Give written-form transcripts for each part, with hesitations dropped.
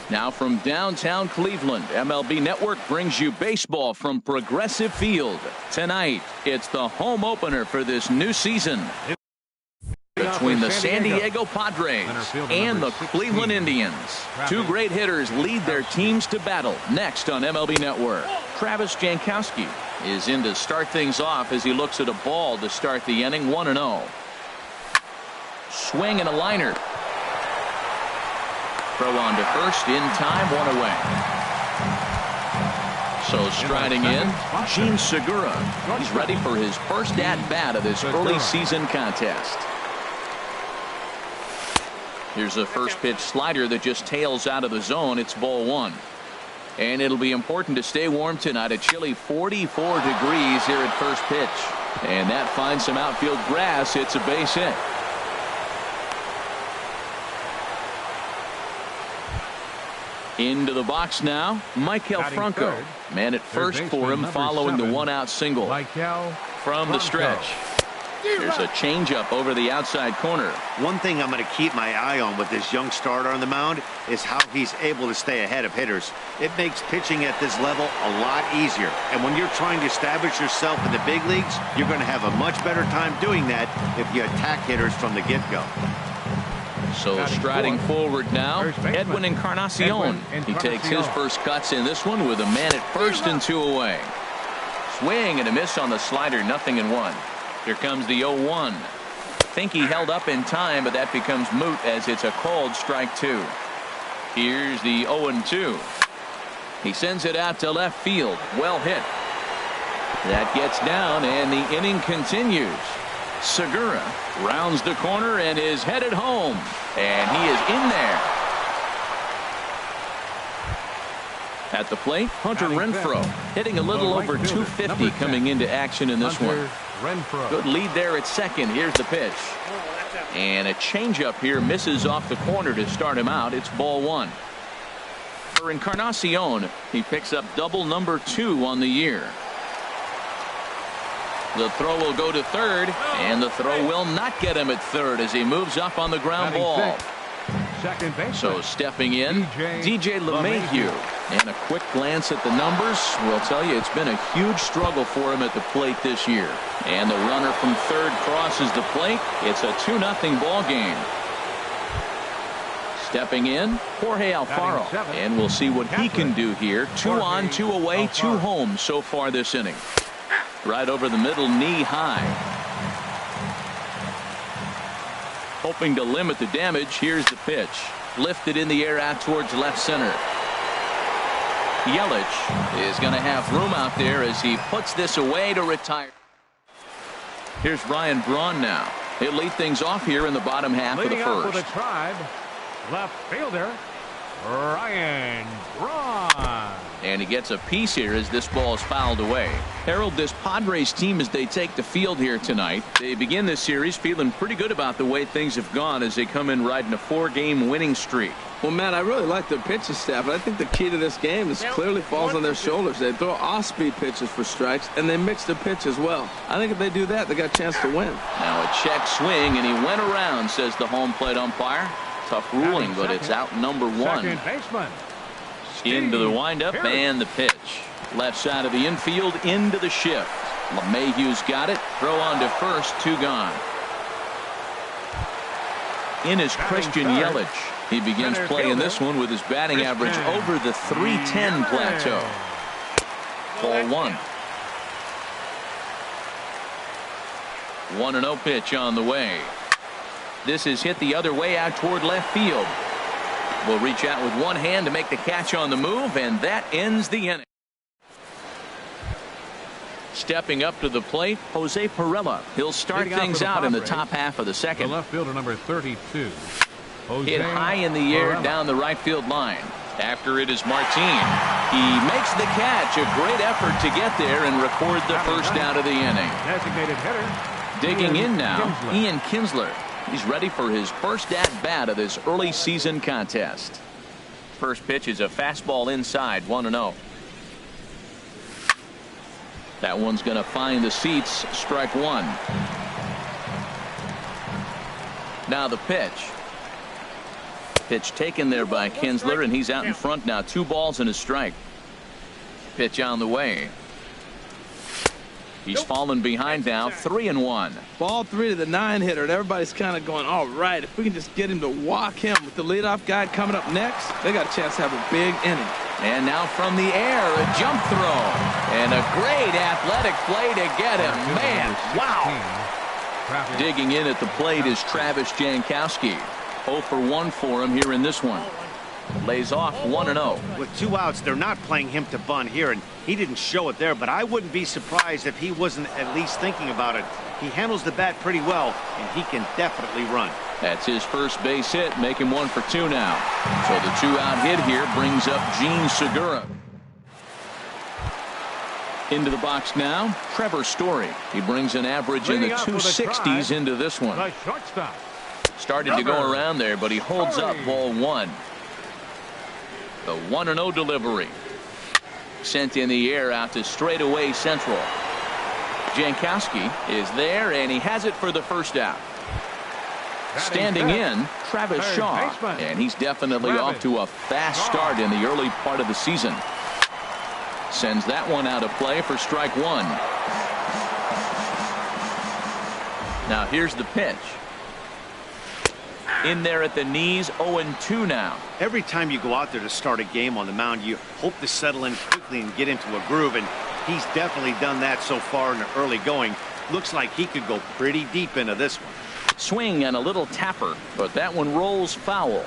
Now from downtown Cleveland, MLB Network brings you baseball from Progressive Field. Tonight, it's the home opener for this new season between the San Diego Padres and the Cleveland Indians. Two great hitters lead their teams to battle. Next on MLB Network, Travis Jankowski is in to start things off as he looks at a ball to start the inning. 1-0. Swing and a liner. Throw on to first in time, 1 away. So striding in, Gene Segura. He's ready for his first at-bat of this early season contest. Here's a first pitch slider that just tails out of the zone. It's ball 1. And it'll be important to stay warm tonight. A chilly 44 degrees here at first pitch. And that finds some outfield grass. It's a base hit. Into the box now, Michael Franco. Man at first for him following the 1-out single. From the stretch. There's a changeup over the outside corner. One thing I'm going to keep my eye on with this young starter on the mound is how he's able to stay ahead of hitters. It makes pitching at this level a lot easier. And when you're trying to establish yourself in the big leagues, you're going to have a much better time doing that if you attack hitters from the get-go. So striding forward now, Edwin Encarnacion. He takes his first cuts in this one with a man at first and 2 away. Swing and a miss on the slider, 0-1. Here comes the 0-1. Think he held up in time, but that becomes moot as it's a called strike 2. Here's the 0-2. He sends it out to left field. Well hit. That gets down and the inning continues. Segura rounds the corner and is headed home, and he is in there. At the plate, Hunter Renfroe hitting a little over 250 coming into action in this one. Good lead there at second. Here's the pitch, and a changeup here misses off the corner to start him out. It's ball 1. For Encarnacion, he picks up double number 2 on the year. The throw will go to third, and the throw will not get him at third as he moves up on the ground ball. So stepping in, DJ LeMahieu. And a quick glance at the numbers will tell you it's been a huge struggle for him at the plate this year. And the runner from third crosses the plate. It's a 2-0 ball game. Stepping in, Jorge Alfaro. And we'll see what he can do here. 2 on, 2 away, 2 home so far this inning. Right over the middle, knee high. Hoping to limit the damage. Here's the pitch. Lifted in the air out towards left center. Yelich is going to have room out there as he puts this away to retire. Here's Ryan Braun now. He'll lead things off here in the bottom half of the first. For the Tribe, left fielder Ryan Braun. And he gets a piece here as this ball is fouled away. Harold, this Padres team, as they take the field here tonight, they begin this series feeling pretty good about the way things have gone as they come in riding a 4-game winning streak. Well, Matt, I really like their pitching staff, but I think the key to this game is clearly falls on their shoulders. They throw off-speed pitches for strikes, and they mix the pitch as well. I think if they do that, they got a chance to win. Now a check swing, and he went around, says the home plate umpire. Tough ruling, but it's out number 1. Second baseman. Into the windup and the pitch. Left side of the infield into the shift. LeMahieu's got it. Throw on to first. 2 gone. In is Christian Yelich. He begins play in this one with his batting average over the .310 plateau. Ball 1. 1-0 pitch on the way. This is hit the other way out toward left field. Will reach out with one hand to make the catch on the move, and that ends the inning. Stepping up to the plate, Jose Pirela. He'll start things out in the top half of the second. The left fielder, number 32. Hit high in the air down the right field line. After it is Martin. He makes the catch. A great effort to get there and record the first out of the inning. Designated hitter. Digging in now, Ian Kinsler. He's ready for his first at-bat of this early season contest. First pitch is a fastball inside, 1-0. That one's going to find the seats, strike 1. Now the pitch. Pitch taken there by Kinsler, and he's out in front now. 2 balls and a strike. Pitch on the way. He's fallen behind now, 3-1. Ball 3 to the 9-hitter, and everybody's kind of going, all right, if we can just get him to walk him with the leadoff guy coming up next, they got a chance to have a big inning. And now from the air, a jump throw. And a great athletic play to get him. Man, wow. Digging in at the plate is Travis Jankowski. 0 for 1 for him here in this one. Lays off 1-0. With 2 outs, they're not playing him to bunt here, and he didn't show it there, but I wouldn't be surprised if he wasn't at least thinking about it. He handles the bat pretty well, and he can definitely run. That's his first base hit, make him 1 for 2 now. So the 2-out hit here brings up Gene Segura. Into the box now, Trevor Story. He brings an average in the 260s into this one. Started to go around there, but he holds up ball 1. The 1-0 delivery. Sent in the air out to straightaway central. Jankowski is there, and he has it for the first out. Standing in, Travis Shaw, and he's definitely off to a fast start in the early part of the season. Sends that one out of play for strike 1. Now here's the pitch. In there at the knees, 0-2 now. Every time you go out there to start a game on the mound, you hope to settle in quickly and get into a groove, and he's definitely done that so far in the early going. Looks like he could go pretty deep into this one. Swing and a little tapper, but that one rolls foul.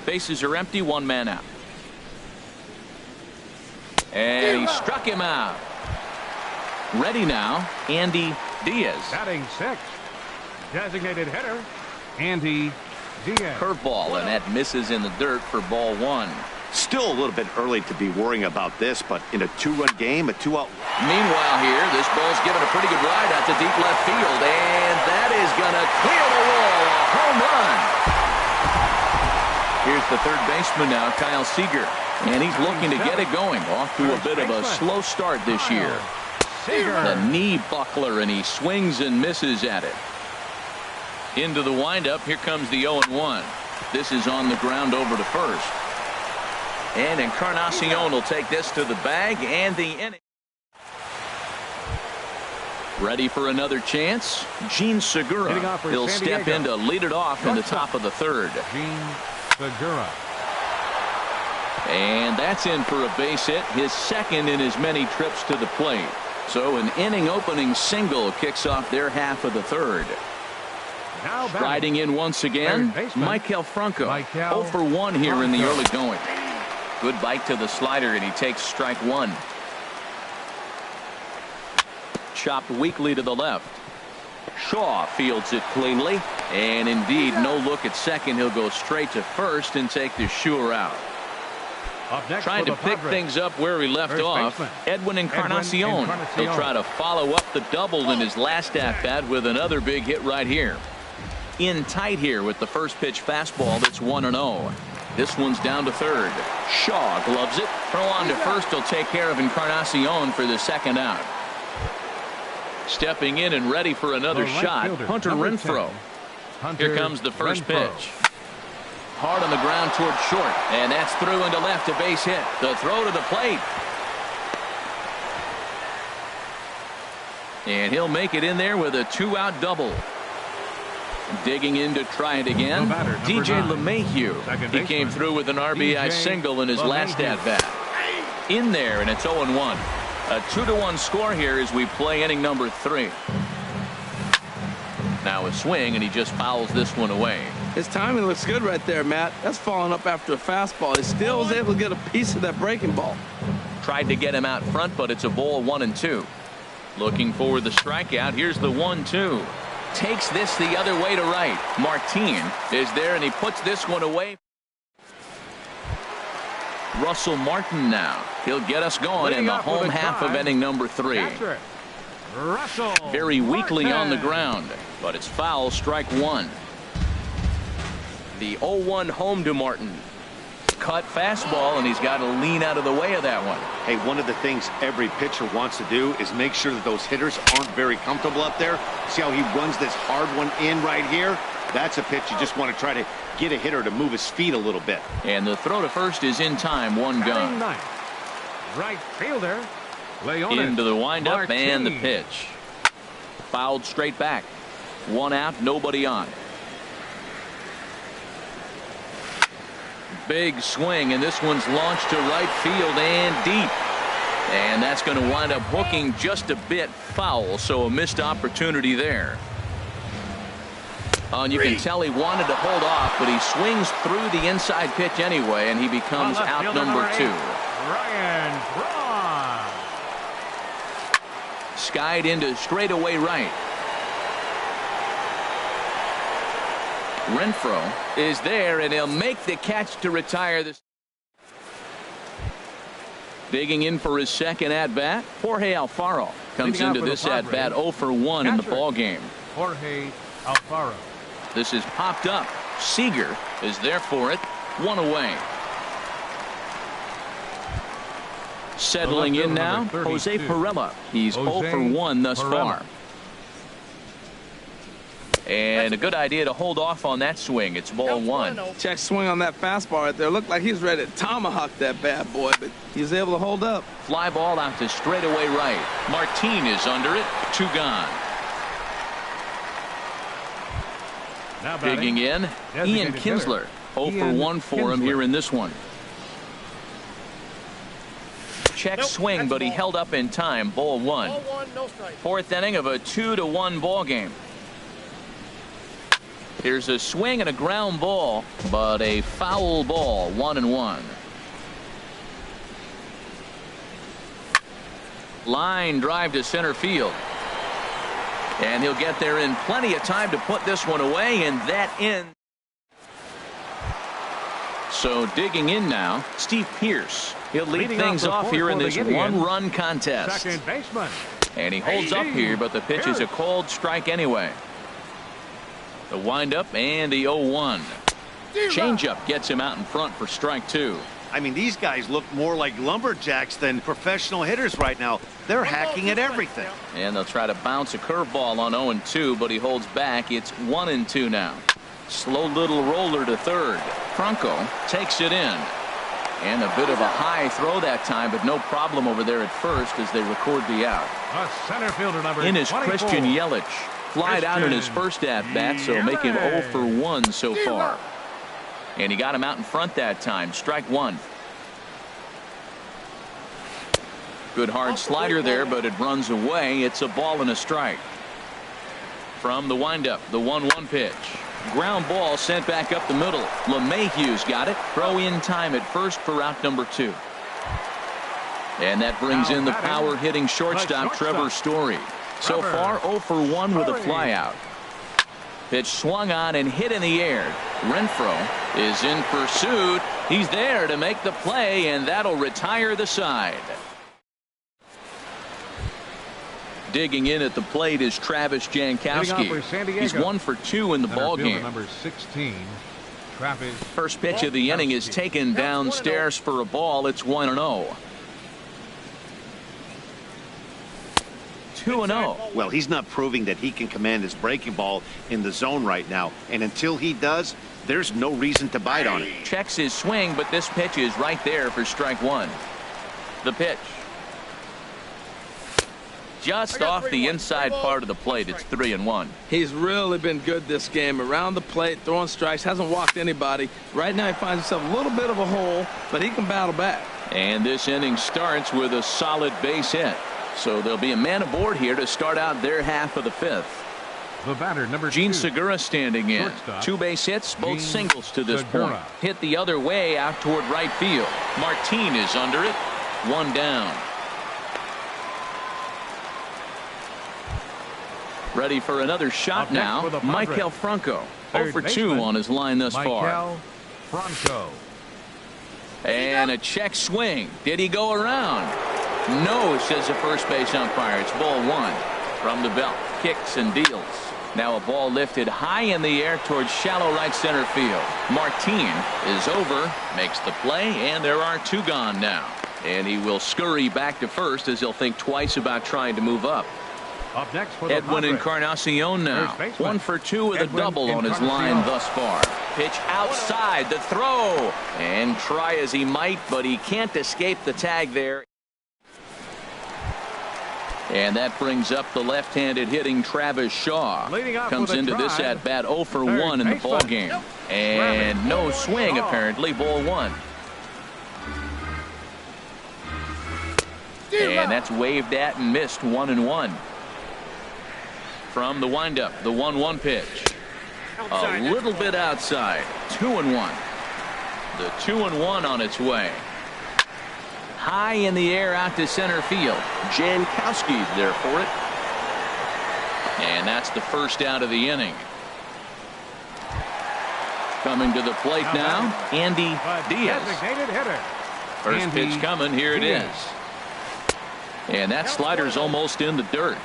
Bases are empty, 1 man out. And he struck him out. Ready now, Andy Diaz. Batting 6. Designated hitter, Andy Diaz. Curveball, and that misses in the dirt for ball 1. Still a little bit early to be worrying about this, but in a 2-run game, a 2-out. Meanwhile here, this ball's given a pretty good ride out to deep left field, and that is going to clear the wall. A home run. Here's the third baseman now, Kyle Seager, and he's looking to get it going. Off to a bit of a slow start this year. The knee buckler, and he swings and misses at it. Into the windup, here comes the 0-1. This is on the ground over to first. And Encarnacion will take this to the bag, and the inning. Ready for another chance? Gene Segura. He'll step in to lead it off in the top of the 3rd. Gene Segura. And that's in for a base hit, his 2nd in as many trips to the plate. So an inning opening single kicks off their half of the 3rd. Striding in once again, Michael Franco. 0 for 1 here in the early going. Good bite to the slider, and he takes strike 1. Chopped weakly to the left. Shaw fields it cleanly, and indeed no look at second. He'll go straight to first and take the sure out. Trying to pick things up where he left off, Edwin Encarnacion. He'll try to follow up the double in his last at-bat with another big hit right here. In tight here with the first pitch fastball. That's 1-0. This one's down to 3rd. Shaw gloves it. Throw on to first. He'll take care of Encarnacion for the 2nd out. Stepping in and ready for another shot, Hunter Renfroe. Here comes the first pitch. Hard on the ground towards short, and that's through into left, a base hit. The throw to the plate. And he'll make it in there with a 2-out double. Digging in to try it again, DJ LeMahieu. He came through with an RBI single in his last at-bat. In there, and it's 0-1. A 2-1 score here as we play inning number 3. Now a swing, and he just fouls this one away. His timing looks good right there, Matt. That's following up after a fastball. He still was able to get a piece of that breaking ball. Tried to get him out front, but it's a ball 1-2. Looking for the strikeout. Here's the 1-2. Takes this the other way to right. Martin is there, and he puts this one away. Russell Martin now. He'll get us going in the home half of inning number 3. Very weakly on the ground, but it's foul, strike 1. The 0-1 home to Martin. Cut fastball, and he's got to lean out of the way of that one. Hey, one of the things every pitcher wants to do is make sure that those hitters aren't very comfortable up there. See how he runs this hard one in right here? That's a pitch you just want to try to get a hitter to move his feet a little bit. And the throw to first is in time, one gone. Right fielder, Leonis. Into the windup Martin. and the pitch. Fouled straight back. One out, nobody on. Big swing, and this one's launched to right field and deep. And that's going to wind up hooking just a bit foul, so a missed opportunity there. And you can tell he wanted to hold off, but he swings through the inside pitch anyway, and he becomes out number 2. Ryan Braun. Skied into straightaway right. Renfroe is there, and he'll make the catch to retire this. Digging in for his second at-bat, Jorge Alfaro comes into this at-bat 0 for 1 in the ball game. Jorge Alfaro. This is popped up. Seager is there for it. One away. Settling in now, Jose Pirela. He's 0 for 1 thus far. And a good idea to hold off on that swing. It's ball 1. Check swing on that fastball right there. Looked like he's ready to tomahawk that bad boy, but he's able to hold up. Fly ball out to straightaway right. Martin is under it. 2 gone. Digging in, Ian Kinsler. 0 for 1 for him here in this one. Check swing, but he held up in time. Ball 1. Fourth inning of a 2-1 ball game. Here's a swing and a ground ball, but a foul ball. 1-1. Line drive to center field. And he'll get there in plenty of time to put this one away, and that ends. So digging in now, Steve Pearce. He'll lead things off here in this one-run contest. Second baseman. And he holds up here, but the pitch is a called strike anyway. The windup and the 0-1. Changeup gets him out in front for strike 2. I mean, these guys look more like lumberjacks than professional hitters right now. They're hacking at everything. And they'll try to bounce a curveball on 0-2, but he holds back. It's 1-2 now. Slow little roller to third. Franco takes it in. And a bit of a high throw that time, but no problem over there at first as they record the out. A center fielder number in is 24. Christian Yelich. Flied out in his first at-bat, so make him 0 for 1 so far. And he got him out in front that time. Strike 1. Good hard slider there, but it runs away. It's a ball and a strike. From the windup, the 1-1 pitch. Ground ball sent back up the middle. LeMahieu's got it. Throw in time at first for out number 2. And that brings in the power hitting shortstop Trevor Story. So far 0 for 1 with a flyout. Pitch swung on and hit in the air. Renfroe is in pursuit. He's there to make the play, and that'll retire the side. Digging in at the plate is Travis Jankowski. He's 1 for 2 in the ball game. Number 16, Travis. First pitch of the inning is taken downstairs for a ball. It's 1-0. 2-0. Well, he's not proving that he can command his breaking ball in the zone right now. And until he does, there's no reason to bite on it. Checks his swing, but this pitch is right there for strike 1. The pitch. Just off the inside part of the plate. It's 3-1. He's really been good this game. Around the plate, throwing strikes, hasn't walked anybody. Right now he finds himself a little bit of a hole, but he can battle back. And this inning starts with a solid base hit. So there'll be a man aboard here to start out their half of the 5th. The batter, number Gene 2. Segura standing in. Shortstop. 2 base hits, both singles to this Segura. point. Hit the other way out toward right field. Martin is under it. 1 down. Ready for another shot now. Maikel Franco. 0 for 2 on his line thus far. Maikel Franco. And a check swing. Did he go around? No, says the first base umpire. It's ball 1 from the belt. Kicks and deals. Now a ball lifted high in the air towards shallow right center field. Martin is over, makes the play, and there are 2 gone now. And he will scurry back to first as he'll think twice about trying to move up. Up next for the Edwin Encarnacion now. 1 for 2 with a double on his line thus far. Pitch outside, the throw. And try as he might, but he can't escape the tag there. And that brings up the left-handed hitting Travis Shaw. Comes into this at bat 0 for 1 in the ball game. And no swing apparently, ball 1. And that's waved at and missed, 1-1. From the windup, the 1-1 pitch. A little bit outside, 2-1. The 2-1 on its way. High in the air out to center field. Jankowski's there for it. And that's the first out of the inning. Coming to the plate now, Andy Diaz. First pitch coming, here it is. And that slider's almost in the dirt.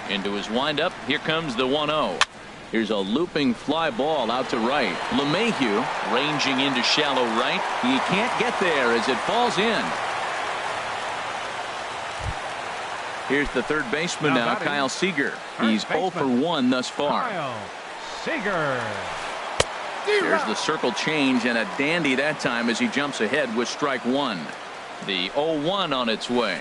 Into his windup, here comes the 1-0. Here's a looping fly ball out to right. LeMahieu ranging into shallow right. He can't get there as it falls in. Here's the third baseman now, Kyle Seager. He's 0 for 1 thus far. Kyle Seager. There's the circle change and a dandy that time as he jumps ahead with strike 1. The 0-1 on its way.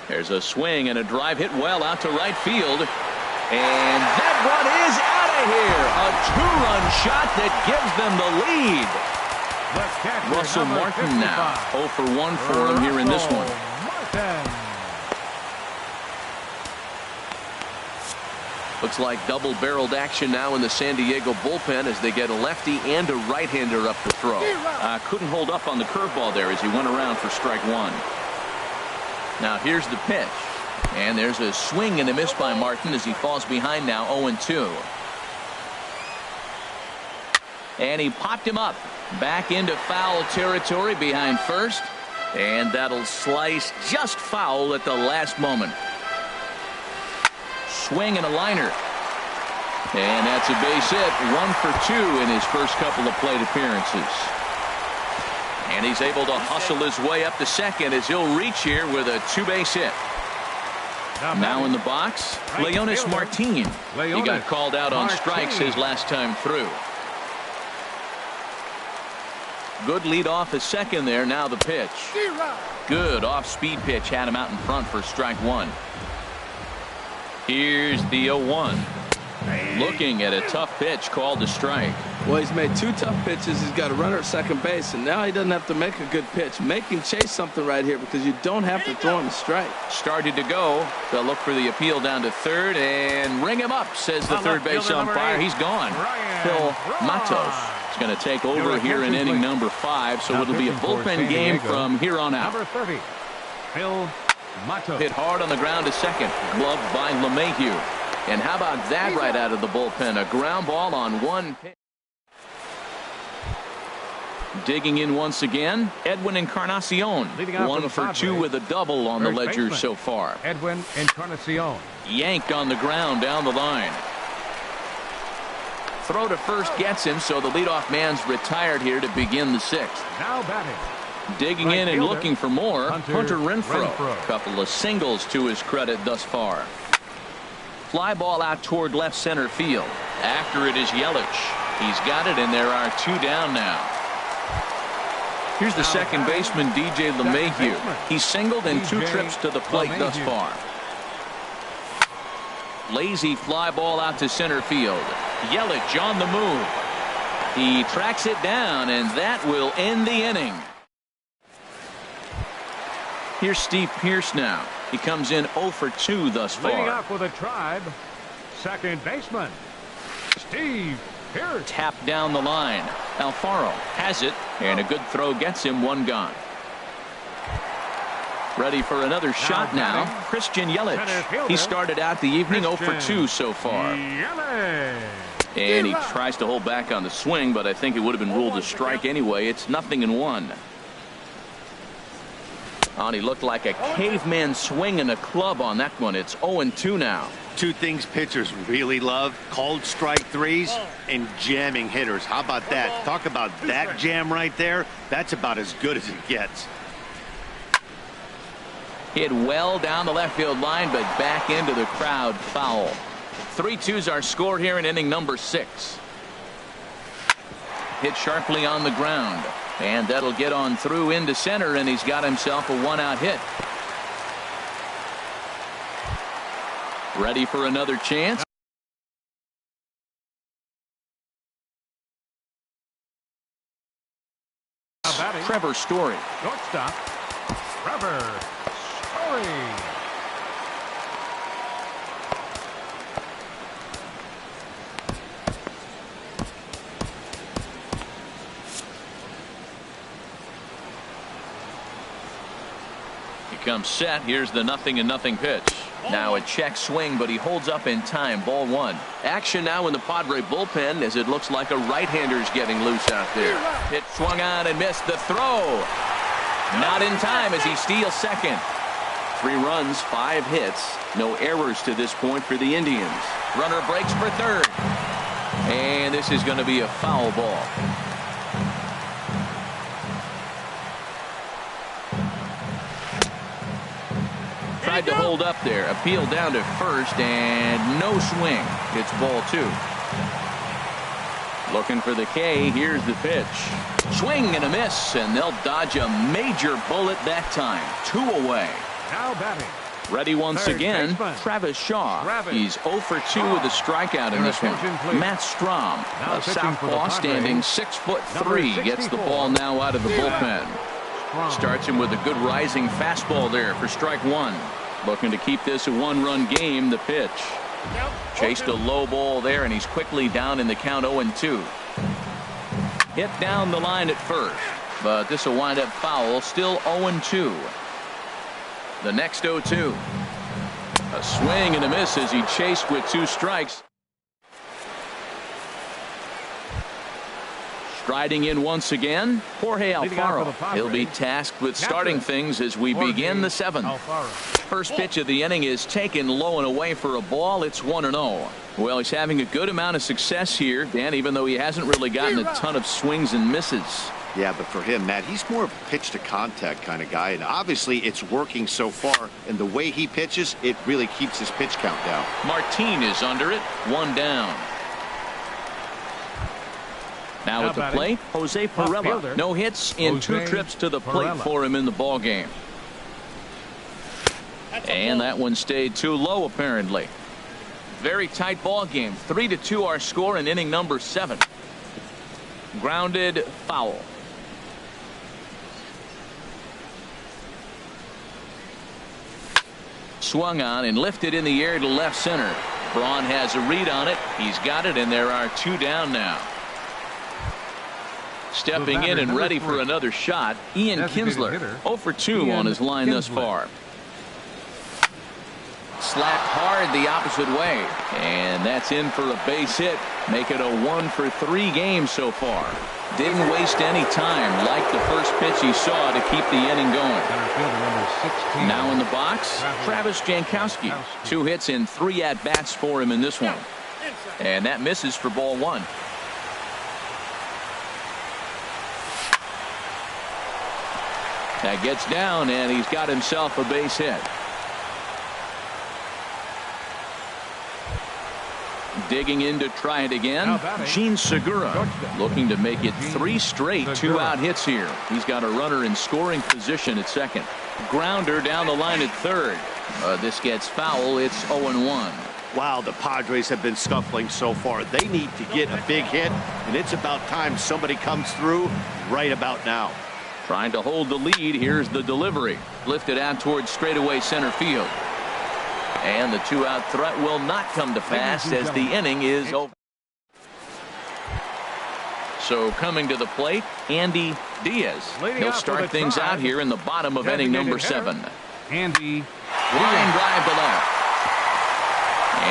There's a swing and a drive hit well out to right field. And that one is out of here. A 2-run shot that gives them the lead. Russell Martin now 0 for 1 for him here in this one. Looks like double-barreled action now in the San Diego bullpen as they get a lefty and a right-hander up to throw. Couldn't hold up on the curveball there as he went around for strike 1. Now here's the pitch. And there's a swing and a miss by Martin as he falls behind now 0-2. And he popped him up. Back into foul territory behind first. And that'll slice just foul at the last moment. Swing and a liner. And that's a base hit. 1 for 2 in his first couple of plate appearances. And he's able to hustle his way up to second as he'll reach here with a 2-base hit. Now in the box, Leonis Martin. He got called out on strikes his last time through. Good lead off his second there. Now the pitch. Good off-speed pitch had him out in front for strike 1. Here's the 0-1. Looking at a tough pitch called a strike. Well, he's made 2 tough pitches. He's got a runner at second base, and now he doesn't have to make a good pitch. Make him chase something right here because you don't have to throw him a strike. Started to go. They'll look for the appeal down to third and ring him up, says the third base umpire. He's gone. Phil Matos is going to take over here in inning number 5, so it'll be a bullpen game from here on out. Number 30, Phil Matos. Hit hard on the ground to second. Gloved by LeMahieu. And how about that right out of the bullpen? A ground ball on 1 pitch. Digging in once again, Edwin Encarnacion. 1 for 2 with a double on the ledger so far. Edwin Encarnacion. Yanked on the ground down the line. Throw to first gets him, so the leadoff man's retired here to begin the 6th. Now batting. Digging in and looking for more, Hunter Renfroe. Couple of singles to his credit thus far. Fly ball out toward left center field. After it is Yelich. He's got it, and there are 2 down now. Here's the second baseman, DJ LeMahieu. He's singled in 2 trips to the plate thus far. Lazy fly ball out to center field. Yelich on the move. He tracks it down, and that will end the inning. Here's Steve Pearce now. He comes in 0 for 2 thus far. Leading off with a Tribe, second baseman, Steve Pearce. Tap down the line. Alfaro has it, and a good throw gets him 1 gone. Ready for another shot now. Christian Yelich. He started out the evening 0 for 2 so far. And he tries to hold back on the swing, but I think it would have been ruled a strike anyway. It's 0-1. And he looked like a caveman swinging a club on that one. It's 0-2 now. 2 things pitchers really love: called strike 3s and jamming hitters. How about that? Talk about that jam right there. That's about as good as it gets. Hit well down the left field line, but back into the crowd, foul. 3-2's our score here in inning number 6. Hit sharply on the ground, and that'll get on through into center, and he's got himself a 1-out hit. Ready for another chance. Trevor Story. Shortstop, Trevor Story. He comes set. Here's the 0-0 pitch. Now a check swing, but he holds up in time. Ball 1. Action now in the Padre bullpen as it looks like a right-hander's getting loose out there. Hit swung on and missed. The throw. Not in time as he steals second. 3 runs, 5 hits. No errors to this point for the Indians. Runner breaks for third. And this is going to be a foul ball. Tried to hold up there. Appeal down to first and no swing. It's ball 2. Looking for the K. Here's the pitch. Swing and a miss, and they'll dodge a major bullet that time. 2 away. Now batting. Ready once again, Travis Shaw. He's 0 for 2 with a strikeout in this one. Matt Strom, a southpaw standing 6'3", gets the ball now out of the bullpen. Starts him with a good rising fastball there for strike 1. Looking to keep this a 1-run game. The pitch. Chased a low ball there, and he's quickly down in the count 0-2. Hit down the line at first, but this will wind up foul. Still 0-2. The next 0-2. A swing and a miss as he chased with 2 strikes. Striding in once again, Jorge Alfaro. He'll be tasked with starting things as we begin the 7th. First pitch of the inning is taken low and away for a ball. It's 1-0. Well, he's having a good amount of success here, Dan, even though he hasn't really gotten a ton of swings and misses. Yeah, but for him, Matt, he's more of a pitch to contact kind of guy, and obviously it's working so far, and the way he pitches, it really keeps his pitch count down. Martin is under it. 1 down. Now at the plate, Jose Pirela. No hits in 2 trips to the plate for him in the ball game. And that one stayed too low, apparently. Very tight ball game. 3-2 our score in inning number 7. Grounded, foul. Swung on and lifted in the air to left center. Braun has a read on it. He's got it, and there are 2 down now. Stepping in and ready for another shot, Ian Kinsler. 0 for 2 on his line thus far. Slapped hard the opposite way, and that's in for a base hit. Make it a 1 for 3 game so far. Didn't waste any time like the first pitch he saw to keep the inning going. Now in the box, Travis Jankowski. 2 hits and 3 at-bats for him in this one. And that misses for ball 1. That gets down, and he's got himself a base hit. Digging in to try it again, Gene Segura, looking to make it 3 straight 2-out hits here. He's got a runner in scoring position at second. Grounder down the line at third. This gets foul. It's 0-1. Wow, the Padres have been scuffling so far. They need to get a big hit, and it's about time somebody comes through right about now. Trying to hold the lead. Here's the delivery. Lifted out towards straightaway center field. And the 2-out threat will not come to pass as the inning is over. So coming to the plate, Andy Diaz. He'll start things out here in the bottom of inning number 7. Andy. Line drive to left.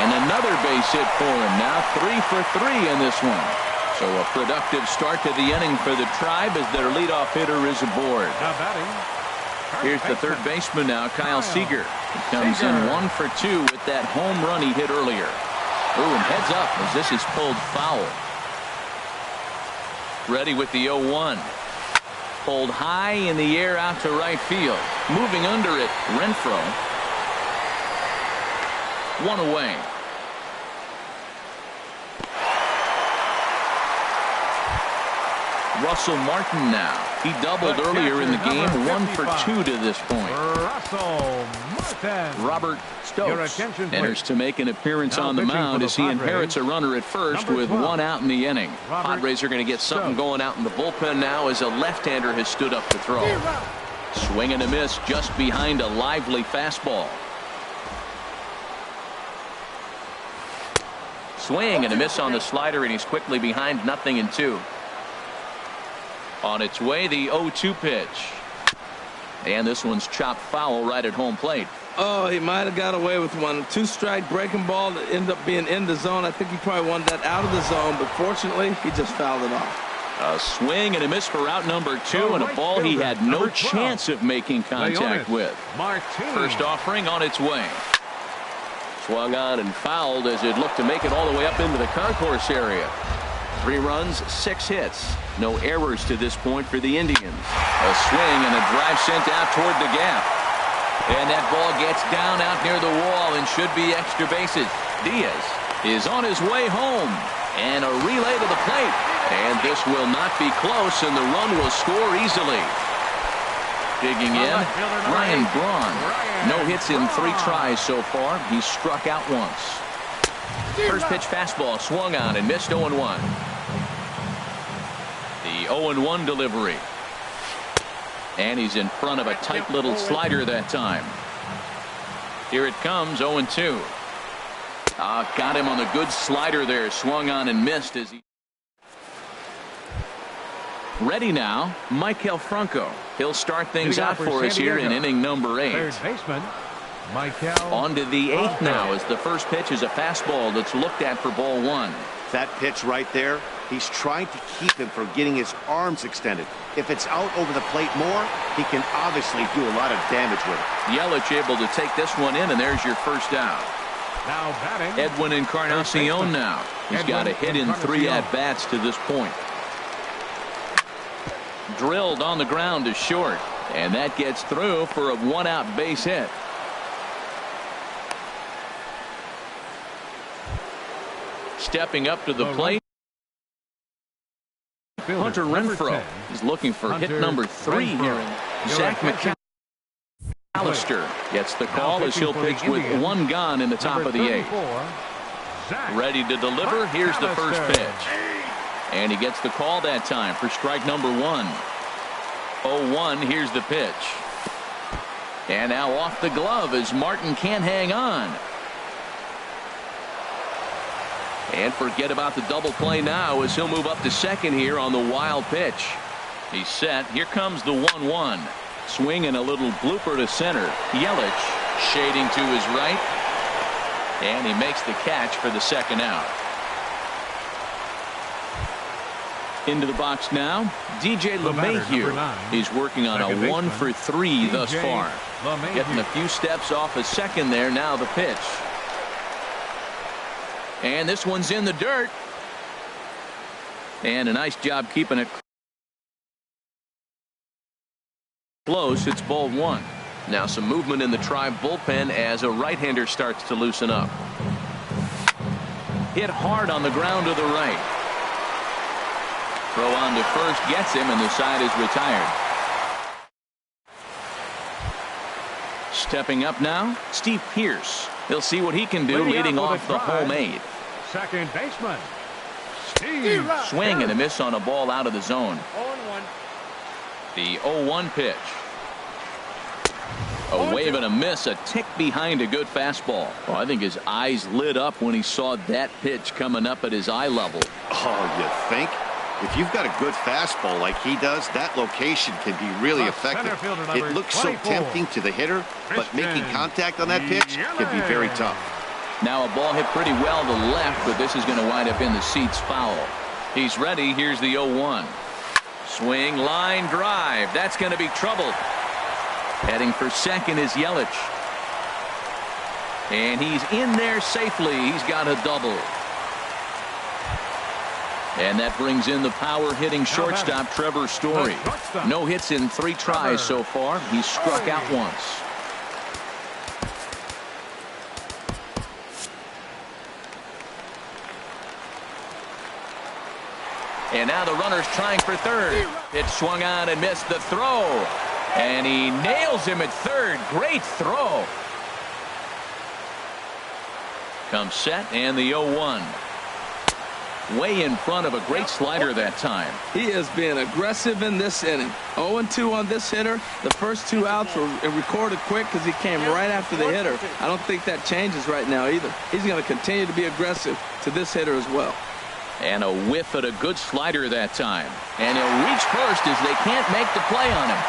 And another base hit for him. Now 3 for 3 in this one. So a productive start to the inning for the Tribe as their leadoff hitter is aboard. Here's the third baseman now, Kyle Seager. He comes in 1 for 2 with that home run he hit earlier. Ooh, and heads up as this is pulled foul. Ready with the 0-1. Pulled high in the air out to right field. Moving under it, Renfroe. One away. Russell Martin now. He doubled earlier in the game, 1 for 2 to this point. Russell Martin. Robert Stokes enters to make an appearance on the mound as he inherits a runner at first with 1 out in the inning. Padres are going to get something going out in the bullpen now as a left-hander has stood up to throw. Swing and a miss just behind a lively fastball. Swing and a miss on the slider, and he's quickly behind 0-2. On its way, the 0-2 pitch. And this one's chopped foul right at home plate. Oh, he might have got away with one. 2-strike breaking ball that ended up being in the zone. I think he probably wanted that out of the zone, but fortunately, he just fouled it off. A swing and a miss for out number 2, and a ball he had no chance of making contact with. First offering on its way. Swung on and fouled as it looked to make it all the way up into the concourse area. 3 runs, 6 hits. No errors to this point for the Indians. A swing and a drive sent out toward the gap. And that ball gets down out near the wall and should be extra bases. Diaz is on his way home. And a relay to the plate. And this will not be close, and the run will score easily. Digging in, Ryan Braun. No hits in 3 tries so far. He's struck out once. First pitch fastball swung on and missed 0-1. The 0-1 delivery. And he's in front of a tight little slider that time. Here it comes, 0-2. Got him on the good slider there. Swung on and missed as he. Ready now, Maikel Franco. He'll start things out for us here in inning number 8. Third baseman, Maikel. On to the 8th now as the first pitch is a fastball that's looked at for ball 1. That pitch right there, he's trying to keep him from getting his arms extended. If it's out over the plate more, he can obviously do a lot of damage with it. Yelich able to take this one in, and there's your first out. Now batting, Edwin Encarnacion now. He's got a hit in 3 at-bats to this point. Drilled on the ground to short, and that gets through for a 1-out base hit. Stepping up to the plate, Hunter Renfroe is looking for hit number 3 here. Zach McAllister gets the call as he'll pitch with 1 gone in the top of the 8th. Ready to deliver. Here's the first pitch. And he gets the call that time for strike number 1. 0-1. Here's the pitch. And now off the glove as Martin can't hang on. And forget about the double play now as he'll move up to second here on the wild pitch. He's set. Here comes the 1-1. Swing and a little blooper to center. Yelich shading to his right. And he makes the catch for the second out. Into the box now, DJ LeMahieu. He's working on a 1 for 3 thus far. Getting a few steps off a second there. Now the pitch. And this one's in the dirt. And a nice job keeping it close. It's ball 1. Now some movement in the Tribe bullpen as a right-hander starts to loosen up. Hit hard on the ground to the right. Throw on to first gets him, and the side is retired. Stepping up now, Steve Pearce. He'll see what he can do leading off the home 8. Second baseman, Steve. Swing and a miss on a ball out of the zone. 0-1. The 0-1 pitch. A wave and a miss, a tick behind a good fastball. Oh, I think his eyes lit up when he saw that pitch coming up at his eye level. Oh, you think? If you've got a good fastball like he does, that location can be really effective. It looks so tempting to the hitter, but making contact on that pitch can be very tough. Now a ball hit pretty well to the left, but this is going to wind up in the seats foul. He's ready. Here's the 0-1. Swing, line drive. That's going to be trouble. Heading for second is Yelich. And he's in there safely. He's got a double. And that brings in the power-hitting shortstop, Trevor Story. No hits in 3 tries so far. He's struck out once. And now the runner's trying for third. It swung on and missed the throw. And he nails him at third. Great throw. Comes set and the 0-1. Way in front of a great slider that time. He is being aggressive in this inning. 0-2 on this hitter. The first 2 outs were recorded quick because he came right after the hitter. I don't think that changes right now either. He's going to continue to be aggressive to this hitter as well. And a whiff at a good slider that time. And he'll reach first as they can't make the play on him.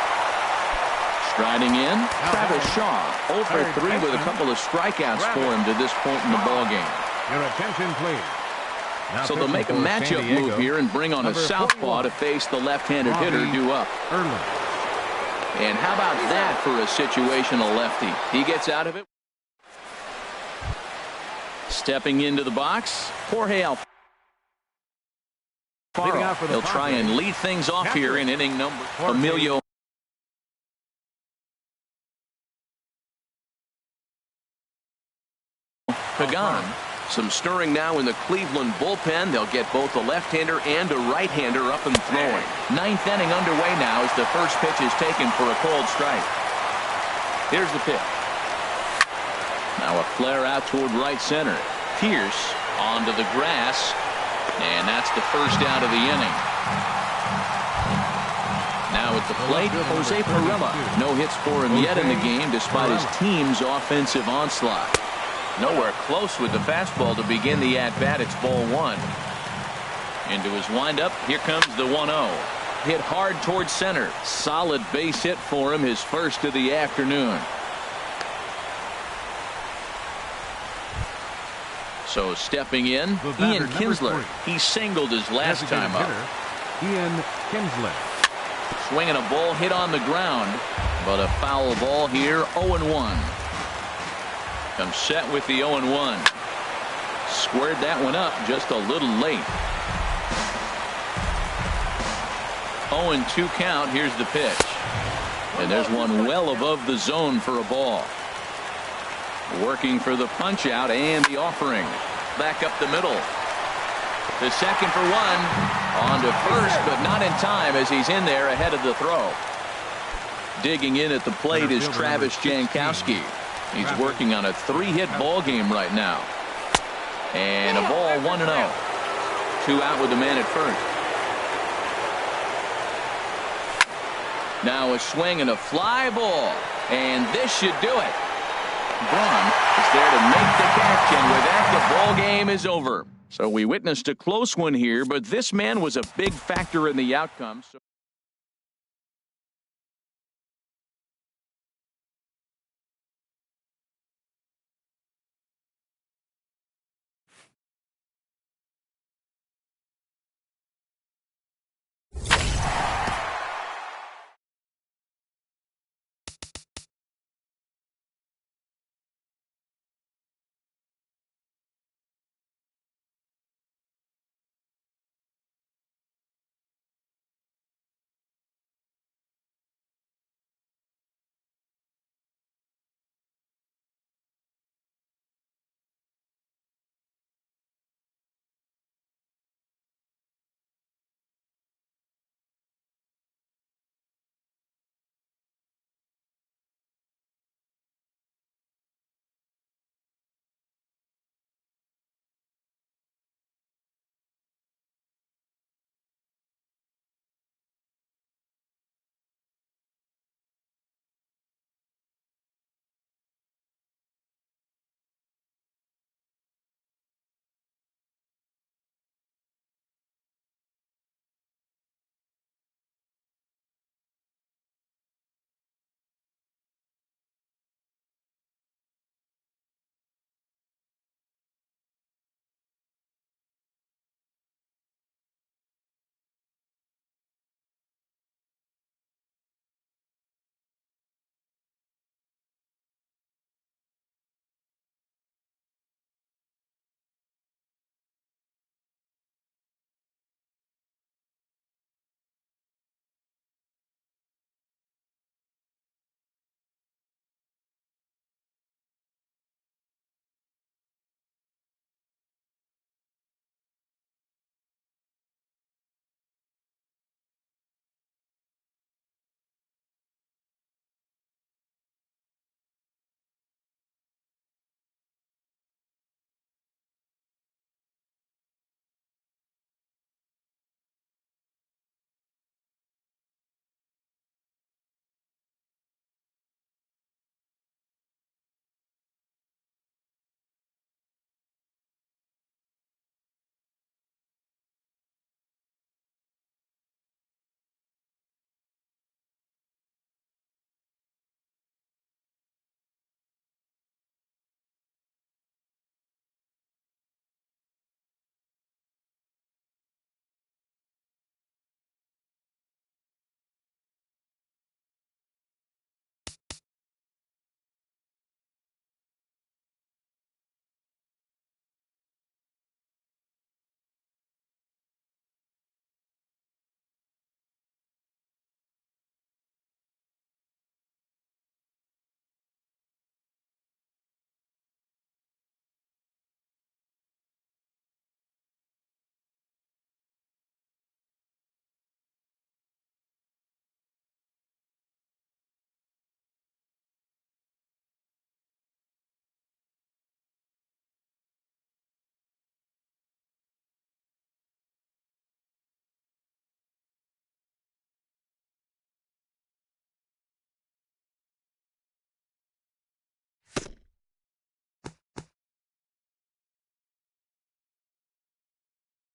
Striding in, Travis Shaw. 0 for 3 with a couple of strikeouts for him to this point in the ballgame. Your attention, please. So they'll make a matchup move here and bring on a southpaw to face the left-handed hitter due up. And how about that for a situational lefty? He gets out of it. Stepping into the box, Jorge Alfaro. He'll try and lead things off here in inning number. Emilio Pagan. Some stirring now in the Cleveland bullpen. They'll get both a left-hander and a right-hander up and throwing. 9th inning underway now as the first pitch is taken for a cold strike. Here's the pitch. Now a flare out toward right center. Pierce onto the grass. And that's the first out of the inning. Now at the plate, Jose Pirela. No hits for him yet in the game despite his team's offensive onslaught. Nowhere close with the fastball to begin the at-bat. It's ball 1. Into his windup. Here comes the 1-0. Hit hard towards center. Solid base hit for him. His first of the afternoon. So stepping in, Ian Kinsler. He singled his last time up. Ian Kinsler. Swinging a ball hit on the ground, but a foul ball here. 0-1. Comes set with the 0-1. Squared that one up just a little late. 0-2 count. Here's the pitch. And there's one well above the zone for a ball. Working for the punch out and the offering. Back up the middle. The second for 1. On to first, but not in time as he's in there ahead of the throw. Digging in at the plate is Travis Jankowski. He's working on a 3-hit ball game right now. And a ball 1-0. 2 out with the man at first. Now a swing and a fly ball. And this should do it. Braun is there to make the catch, and with that, the ball game is over. So we witnessed a close one here, but this man was a big factor in the outcome.